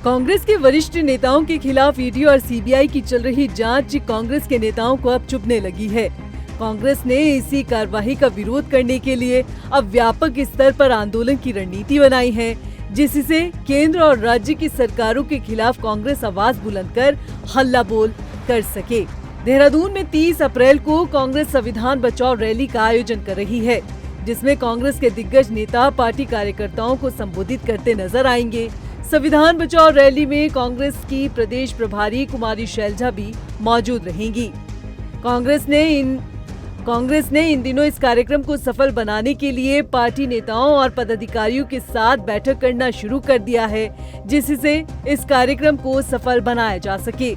कांग्रेस के वरिष्ठ नेताओं के खिलाफ ईडी और सीबीआई की चल रही जांच कांग्रेस के नेताओं को अब चुभने लगी है। कांग्रेस ने इसी कार्रवाई का विरोध करने के लिए अब व्यापक स्तर पर आंदोलन की रणनीति बनाई है, जिससे केंद्र और राज्य की सरकारों के खिलाफ कांग्रेस आवाज बुलंद कर हल्ला बोल कर सके। देहरादून में 30 अप्रैल को कांग्रेस संविधान बचाओ रैली का आयोजन कर रही है, जिसमें कांग्रेस के दिग्गज नेता पार्टी कार्यकर्ताओं को संबोधित करते नजर आएंगे। संविधान बचाओ रैली में कांग्रेस की प्रदेश प्रभारी कुमारी शैलजा भी मौजूद रहेंगी। कांग्रेस ने इन दिनों इस कार्यक्रम को सफल बनाने के लिए पार्टी नेताओं और पदाधिकारियों के साथ बैठक करना शुरू कर दिया है, जिससे इस कार्यक्रम को सफल बनाया जा सके।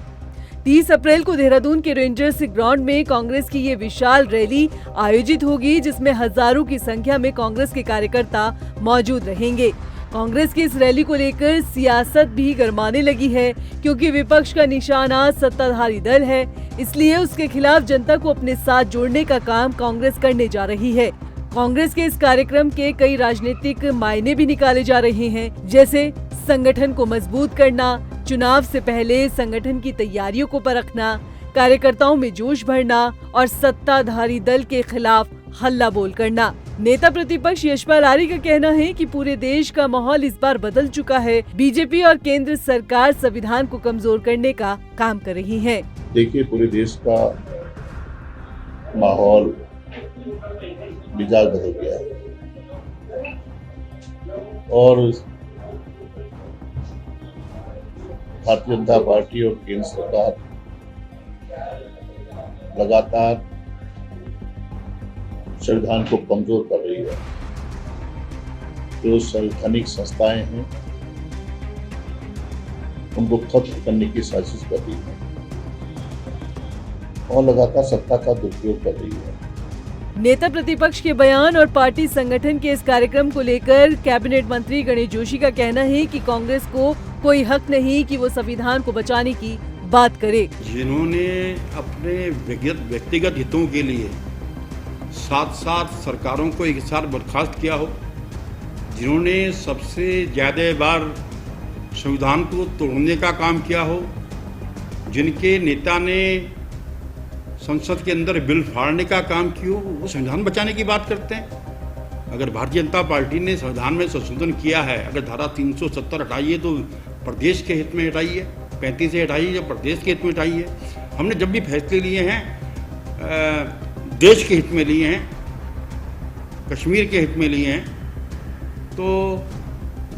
30 अप्रैल को देहरादून के रेंजर्स ग्राउंड में कांग्रेस की ये विशाल रैली आयोजित होगी, जिसमें हजारों की संख्या में कांग्रेस के कार्यकर्ता मौजूद रहेंगे। कांग्रेस की इस रैली को लेकर सियासत भी गरमाने लगी है, क्योंकि विपक्ष का निशाना सत्ताधारी दल है, इसलिए उसके खिलाफ जनता को अपने साथ जोड़ने का काम कांग्रेस करने जा रही है। कांग्रेस के इस कार्यक्रम के कई राजनीतिक मायने भी निकाले जा रहे हैं, जैसे संगठन को मजबूत करना, चुनाव से पहले संगठन की तैयारियों को परखना, कार्यकर्ताओं में जोश भरना और सत्ताधारी दल के खिलाफ हल्ला बोल करना। नेता प्रतिपक्ष यशपाल आर्य का कहना है कि पूरे देश का माहौल इस बार बदल चुका है। बीजेपी और केंद्र सरकार संविधान को कमजोर करने का काम कर रही है। देखिए, पूरे देश का माहौल मिजाज बदल गया है और भारतीय जनता पार्टी और केंद्र सरकार लगातार संविधान को कमजोर कर रही है। जो संवैधानिक संस्थाएं हैं उनको खत्म करने की साजिश कर रही है और लगातार सत्ता का दुरुपयोग कर रही है। नेता प्रतिपक्ष के बयान और पार्टी संगठन के इस कार्यक्रम को लेकर कैबिनेट मंत्री गणेश जोशी का कहना है कि कांग्रेस को कोई हक नहीं कि वो संविधान को बचाने की बात करे। जिन्होंने अपने व्यक्तिगत हितों के लिए साथ साथ सरकारों को एक साथ बर्खास्त किया हो, जिन्होंने सबसे ज्यादा बार संविधान को तोड़ने का काम किया हो, जिनके नेता ने संसद के अंदर बिल फाड़ने का काम किया हो, वो संविधान बचाने की बात करते हैं। अगर भारतीय जनता पार्टी ने संविधान में संशोधन किया है, अगर धारा 370 हटाई है तो प्रदेश के हित में हटाई है, 35 से हटाई है, प्रदेश के हित में हटाई है। हमने जब भी फैसले लिए हैं देश के हित में लिए हैं, कश्मीर के हित में लिए हैं, तो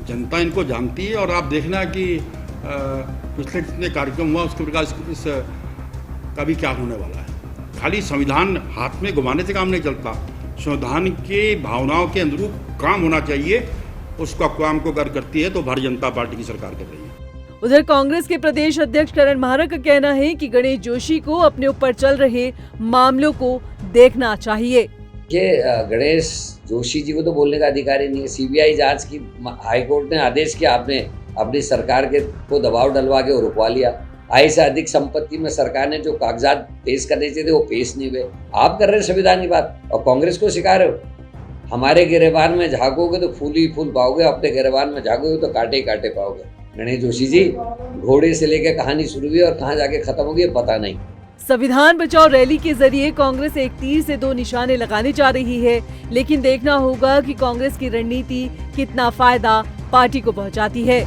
जनता इनको जानती है। और आप देखना कि पिछले जितने कार्यक्रम हुआ उसके प्रकार इस का भी क्या होने वाला है। खाली संविधान हाथ में घुमाने से काम नहीं चलता, संविधान के भावनाओं के अनुरूप काम होना चाहिए। उसका काम को अगर करती है तो भारतीय जनता पार्टी की सरकार कर रही है। उधर कांग्रेस के प्रदेश अध्यक्ष करण महारा का कहना है कि गणेश जोशी को अपने ऊपर चल रहे मामलों को देखना चाहिए। ये गणेश जोशी जी को तो बोलने का अधिकार ही नहीं है। सीबीआई जांच की हाईकोर्ट ने आदेश किया, आपने अपनी सरकार के को दबाव डलवा के रुकवा लिया। आय से अधिक संपत्ति में सरकार ने जो कागजात पेश करने चाहिए थे वो पेश नहीं हुए। आप कर रहे हैं संविधान की बात और कांग्रेस को सिखा रहे हो। हमारे गिरेबान में झाँकोगे तो फूल ही फूल पाओगे, अपने गिरेबान में झाँकोगे तो कांटे ही कांटे पाओगे। गणेश जोशी जी, घोड़े से लेकर कहानी शुरू हुई और कहाँ जाके खत्म होगी पता नहीं। संविधान बचाओ रैली के जरिए कांग्रेस एक तीर से दो निशाने लगाने जा रही है, लेकिन देखना होगा कि कांग्रेस की रणनीति कितना फायदा पार्टी को पहुंचाती है।